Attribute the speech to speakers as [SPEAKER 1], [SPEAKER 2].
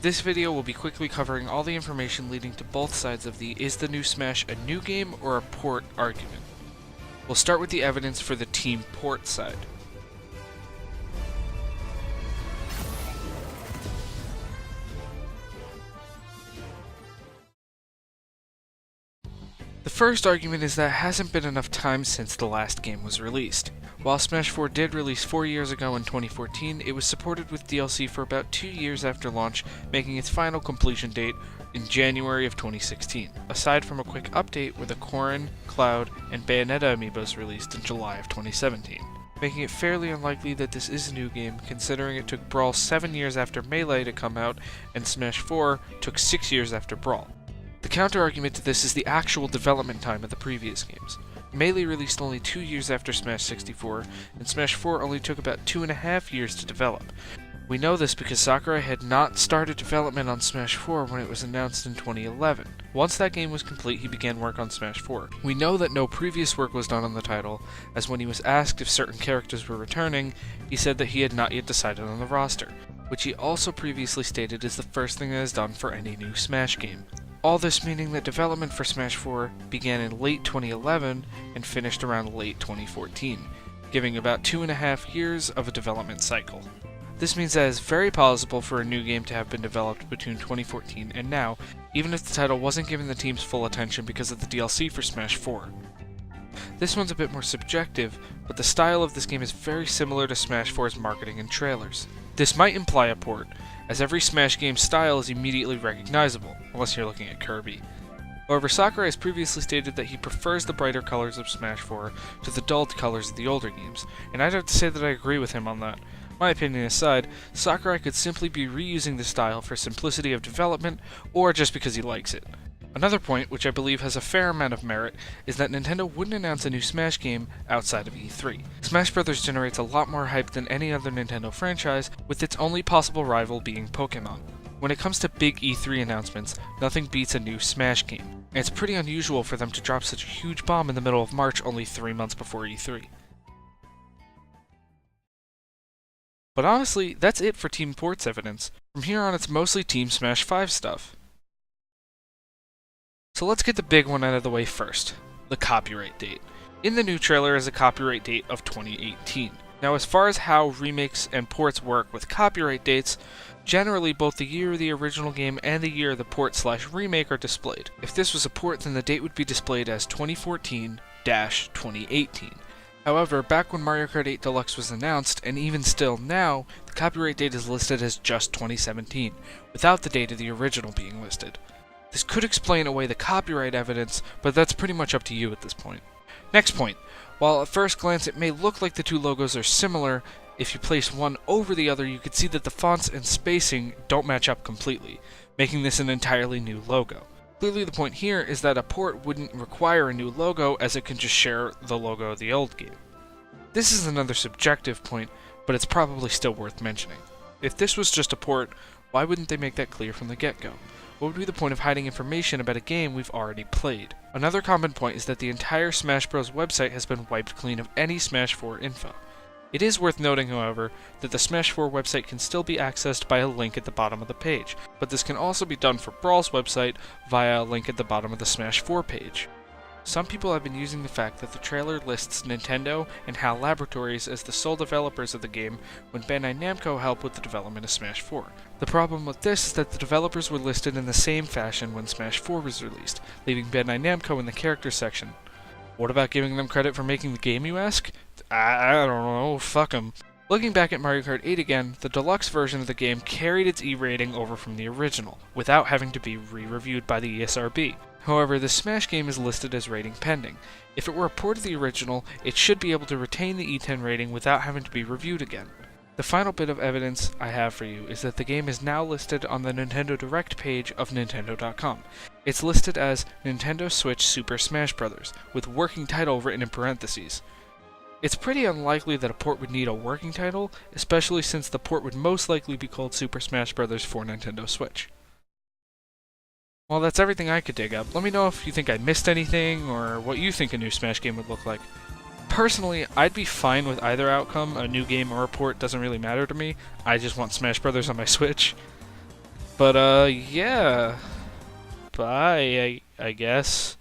[SPEAKER 1] This video will be quickly covering all the information leading to both sides of the is the new Smash a new game or a port argument. We'll start with the evidence for the team port side. The first argument is that it hasn't been enough time since the last game was released. While Smash 4 did release 4 years ago in 2014, it was supported with DLC for about 2 years after launch, making its final completion date in January of 2016, aside from a quick update where the Corrin, Cloud, and Bayonetta amiibos released in July of 2017, making it fairly unlikely that this is a new game, considering it took Brawl 7 years after Melee to come out, and Smash 4 took 6 years after Brawl. The counter-argument to this is the actual development time of the previous games. Melee released only 2 years after Smash 64, and Smash 4 only took about 2.5 years to develop. We know this because Sakurai had not started development on Smash 4 when it was announced in 2011. Once that game was complete, he began work on Smash 4. We know that no previous work was done on the title, as when he was asked if certain characters were returning, he said that he had not yet decided on the roster, which he also previously stated is the first thing that is done for any new Smash game. All this meaning that development for Smash 4 began in late 2011 and finished around late 2014, giving about 2.5 years of a development cycle. This means that it's very plausible for a new game to have been developed between 2014 and now, even if the title wasn't given the team's full attention because of the DLC for Smash 4. This one's a bit more subjective, but the style of this game is very similar to Smash 4's marketing and trailers. This might imply a port, as every Smash game style is immediately recognizable, unless you're looking at Kirby. However, Sakurai has previously stated that he prefers the brighter colors of Smash 4 to the dulled colors of the older games, and I'd have to say that I agree with him on that. My opinion aside, Sakurai could simply be reusing the style for simplicity of development, or just because he likes it. Another point, which I believe has a fair amount of merit, is that Nintendo wouldn't announce a new Smash game outside of E3. Smash Bros. Generates a lot more hype than any other Nintendo franchise, with its only possible rival being Pokémon. When it comes to big E3 announcements, nothing beats a new Smash game, and it's pretty unusual for them to drop such a huge bomb in the middle of March only 3 months before E3. But honestly, that's it for Team Port's evidence. From here on, it's mostly Team Smash 5 stuff. So let's get the big one out of the way first, the copyright date. In the new trailer is a copyright date of 2018. Now, as far as how remakes and ports work with copyright dates, generally both the year of the original game and the year of the port/remake are displayed. If this was a port, then the date would be displayed as 2014-2018. However, back when Mario Kart 8 Deluxe was announced, and even still now, the copyright date is listed as just 2017, without the date of the original being listed. This could explain away the copyright evidence, but that's pretty much up to you at this point. Next point. While at first glance it may look like the two logos are similar, if you place one over the other you could see that the fonts and spacing don't match up completely, making this an entirely new logo. Clearly the point here is that a port wouldn't require a new logo as it can just share the logo of the old game. This is another subjective point, but it's probably still worth mentioning. If this was just a port, why wouldn't they make that clear from the get-go? What would be the point of hiding information about a game we've already played? Another common point is that the entire Smash Bros. Website has been wiped clean of any Smash 4 info. It is worth noting, however, that the Smash 4 website can still be accessed by a link at the bottom of the page, but this can also be done for Brawl's website via a link at the bottom of the Smash 4 page. Some people have been using the fact that the trailer lists Nintendo and HAL Laboratories as the sole developers of the game when Bandai Namco helped with the development of Smash 4. The problem with this is that the developers were listed in the same fashion when Smash 4 was released, leaving Bandai Namco in the characters section. What about giving them credit for making the game, you ask? I don't know, fuck 'em. Looking back at Mario Kart 8 again, the deluxe version of the game carried its E rating over from the original, without having to be re-reviewed by the ESRB. However, the Smash game is listed as rating pending. If it were a port of the original, it should be able to retain the E10 rating without having to be reviewed again. The final bit of evidence I have for you is that the game is now listed on the Nintendo Direct page of Nintendo.com. It's listed as Nintendo Switch Super Smash Bros., with working title written in parentheses. It's pretty unlikely that a port would need a working title, especially since the port would most likely be called Super Smash Bros. For Nintendo Switch. Well, that's everything I could dig up. Let me know if you think I missed anything, or what you think a new Smash game would look like. Personally, I'd be fine with either outcome, a new game or a port doesn't really matter to me. I just want Smash Bros. On my Switch. But, yeah. Bye, I guess.